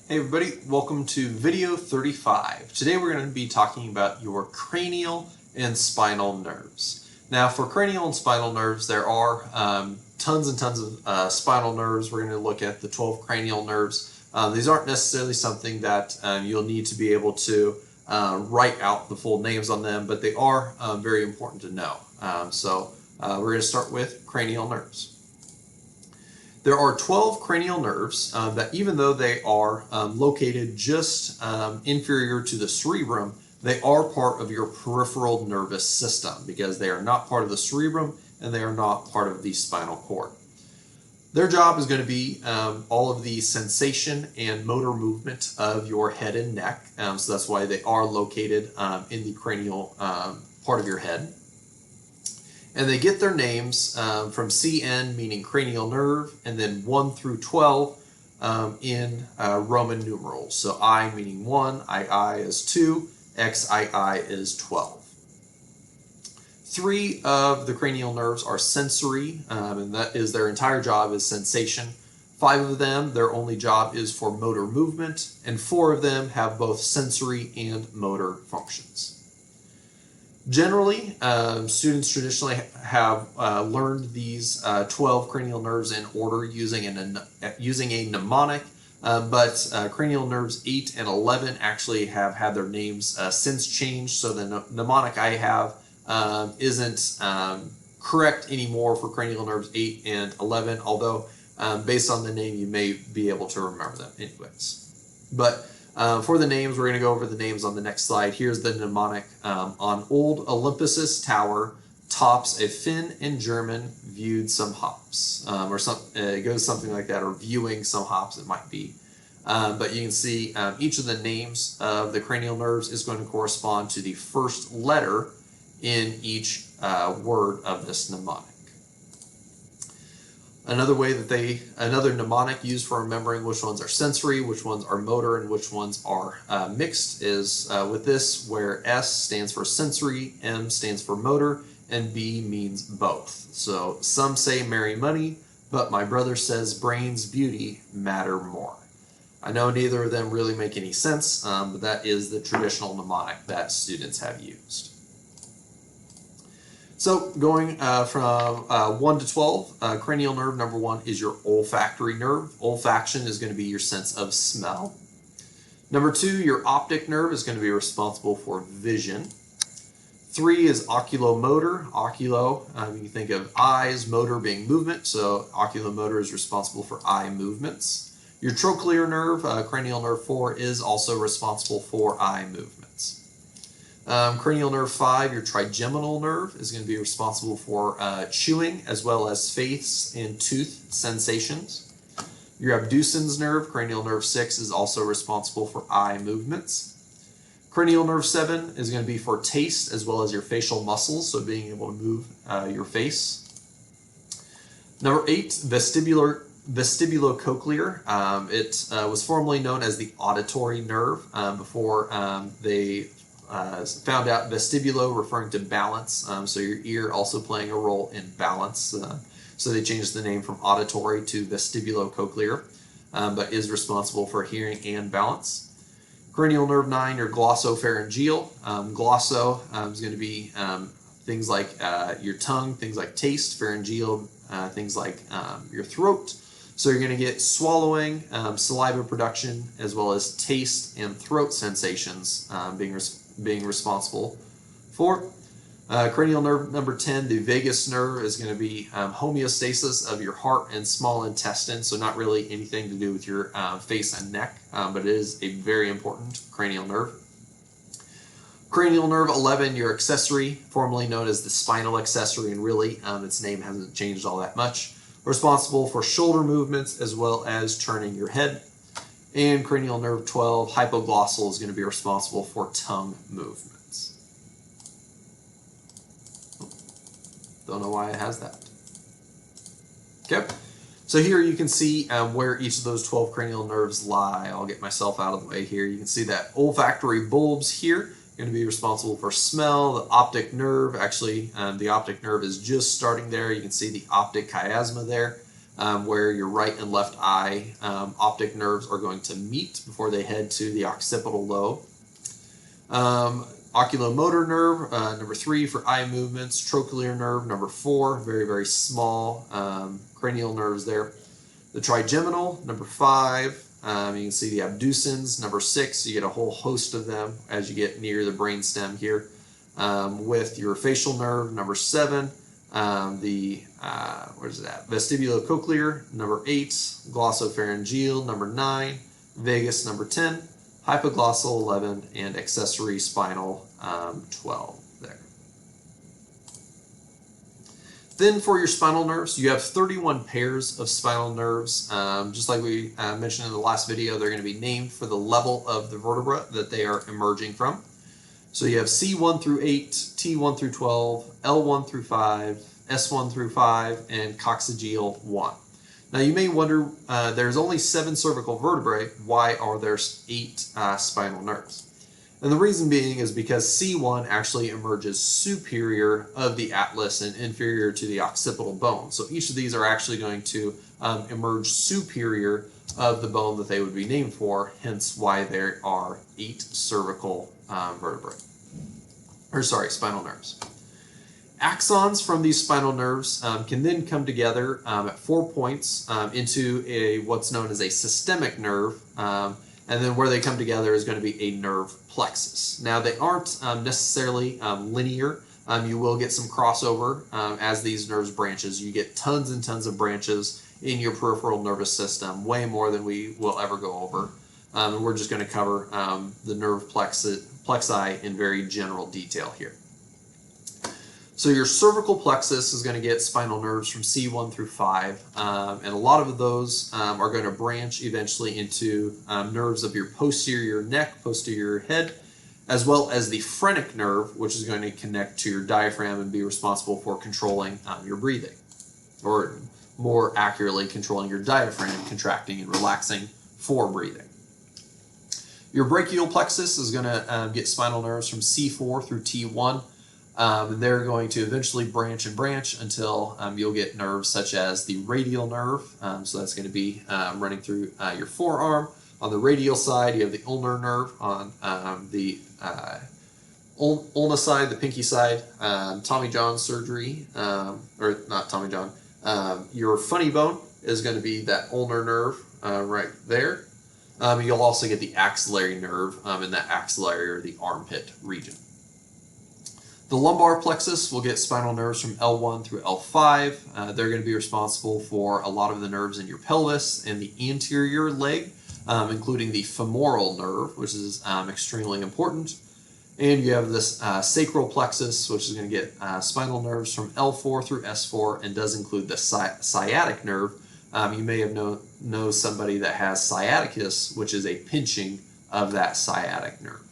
Hey everybody, welcome to video 35. Today we're going to be talking about your cranial and spinal nerves. Now for cranial and spinal nerves there are tons and tons of spinal nerves. We're going to look at the 12 cranial nerves. These aren't necessarily something that you'll need to be able to write out the full names on them, but they are very important to know. We're going to start with cranial nerves. There are 12 cranial nerves that even though they are located just inferior to the cerebrum, they are part of your peripheral nervous system because they are not part of the cerebrum and they are not part of the spinal cord. Their job is going to be all of the sensation and motor movement of your head and neck. So that's why they are located in the cranial part of your head. And they get their names from CN, meaning cranial nerve, and then 1 through 12 in Roman numerals. So I meaning 1, II is 2, XII is 12. 3 of the cranial nerves are sensory, and that is their entire job is sensation. 5 of them, their only job is for motor movement, and 4 of them have both sensory and motor functions. Generally, students traditionally have learned these 12 cranial nerves in order using a mnemonic, but cranial nerves 8 and 11 actually have had their names since changed, so the mnemonic I have isn't correct anymore for cranial nerves 8 and 11, although based on the name you may be able to remember them anyways. But for the names, we're going to go over the names on the next slide. Here's the mnemonic. On old Olympus's tower, tops a Finn and German viewed some hops. It goes something like that, or viewing some hops it might be. But you can see each of the names of the cranial nerves is going to correspond to the first letter in each word of this mnemonic. Another mnemonic used for remembering which ones are sensory, which ones are motor, and which ones are mixed is with this, where S stands for sensory, M stands for motor, and B means both. So some say marry money, but my brother says brains, beauty matter more. I know neither of them really make any sense, but that is the traditional mnemonic that students have used. So going from 1 to 12, cranial nerve number 1 is your olfactory nerve. Olfaction is going to be your sense of smell. Number 2, your optic nerve is going to be responsible for vision. 3 is oculomotor. Oculo, you think of eyes, motor being movement, so oculomotor is responsible for eye movements. Your trochlear nerve, cranial nerve 4, is also responsible for eye movements. Cranial nerve 5, your trigeminal nerve, is going to be responsible for chewing as well as face and tooth sensations. Your abducens nerve, cranial nerve 6, is also responsible for eye movements. Cranial nerve 7 is going to be for taste as well as your facial muscles, so being able to move your face. Number 8, vestibulocochlear. It was formerly known as the auditory nerve before they found out vestibulo referring to balance, so your ear also playing a role in balance. So they changed the name from auditory to vestibulocochlear, but is responsible for hearing and balance. Cranial nerve 9, your glossopharyngeal. Glosso is going to be things like your tongue, things like taste. Pharyngeal, things like your throat. So you're going to get swallowing, saliva production, as well as taste and throat sensations being responsible for. Cranial nerve number 10, the vagus nerve, is going to be homeostasis of your heart and small intestine, so not really anything to do with your face and neck, but it is a very important cranial nerve. Cranial nerve 11, your accessory, formerly known as the spinal accessory, and really its name hasn't changed all that much, responsible for shoulder movements as well as turning your head. And cranial nerve 12, hypoglossal, is going to be responsible for tongue movements. Don't know why it has that. Okay, so here you can see where each of those 12 cranial nerves lie. I'll get myself out of the way here. You can see that olfactory bulbs here going to be responsible for smell. The optic nerve, actually the optic nerve is just starting there. You can see the optic chiasma there. where your right and left eye optic nerves are going to meet before they head to the occipital lobe. Oculomotor nerve, number 3 for eye movements. Trochlear nerve, number 4, very, very small cranial nerves there. The trigeminal, number 5. You can see the abducens, number 6. You get a whole host of them as you get near the brainstem here. With your facial nerve, number 7. Where's that? Vestibulocochlear, number 8. Glossopharyngeal, number 9. Vagus, number 10. Hypoglossal, 11. And accessory spinal, 12 there. Then for your spinal nerves, you have 31 pairs of spinal nerves. Just like we mentioned in the last video, they're going to be named for the level of the vertebra that they are emerging from. So you have C1 through 8, T1 through 12, L1 through 5, S1 through 5, and coccygeal 1. Now you may wonder, there's only 7 cervical vertebrae, why are there 8 spinal nerves? And the reason being is because C1 actually emerges superior of the atlas and inferior to the occipital bone. So each of these are actually going to emerge superior of the bone that they would be named for, hence why there are 8 cervical vertebrae. Spinal nerves. Axons from these spinal nerves can then come together at 4 points into what's known as a systemic nerve, and then where they come together is going to be a nerve plexus. Now they aren't necessarily linear. You will get some crossover as these nerves branches. You get tons and tons of branches in your peripheral nervous system, way more than we will ever go over. And we're just going to cover the nerve plexi in very general detail here. So your cervical plexus is going to get spinal nerves from C1 through 5, and a lot of those are going to branch eventually into nerves of your posterior neck, posterior head, as well as the phrenic nerve, which is going to connect to your diaphragm and be responsible for controlling your breathing, or more accurately, controlling your diaphragm, contracting and relaxing for breathing. Your brachial plexus is going to get spinal nerves from C4 through T1. They're going to eventually branch and branch until you'll get nerves such as the radial nerve. So that's going to be running through your forearm. On the radial side, you have the ulnar nerve. On the ulna side, the pinky side, Tommy John surgery, or not Tommy John. Your funny bone is going to be that ulnar nerve right there. You'll also get the axillary nerve in that axillary or the armpit region. The lumbar plexus will get spinal nerves from L1 through L5. They're going to be responsible for a lot of the nerves in your pelvis and the anterior leg, including the femoral nerve, which is extremely important. And you have this sacral plexus, which is going to get spinal nerves from L4 through S4 and does include the sciatic nerve. You may have know somebody that has sciaticus, which is a pinching of that sciatic nerve.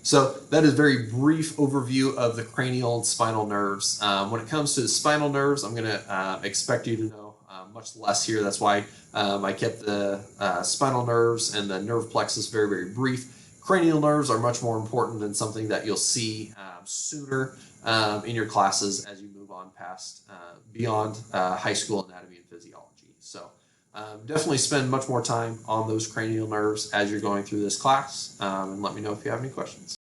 So that is a very brief overview of the cranial and spinal nerves. When it comes to the spinal nerves, I'm going to expect you to know much less here. That's why I kept the spinal nerves and the nerve plexus very, very brief. Cranial nerves are much more important and something that you'll see sooner in your classes as you move on past beyond high school anatomy and physiology. So definitely spend much more time on those cranial nerves as you're going through this class, and let me know if you have any questions.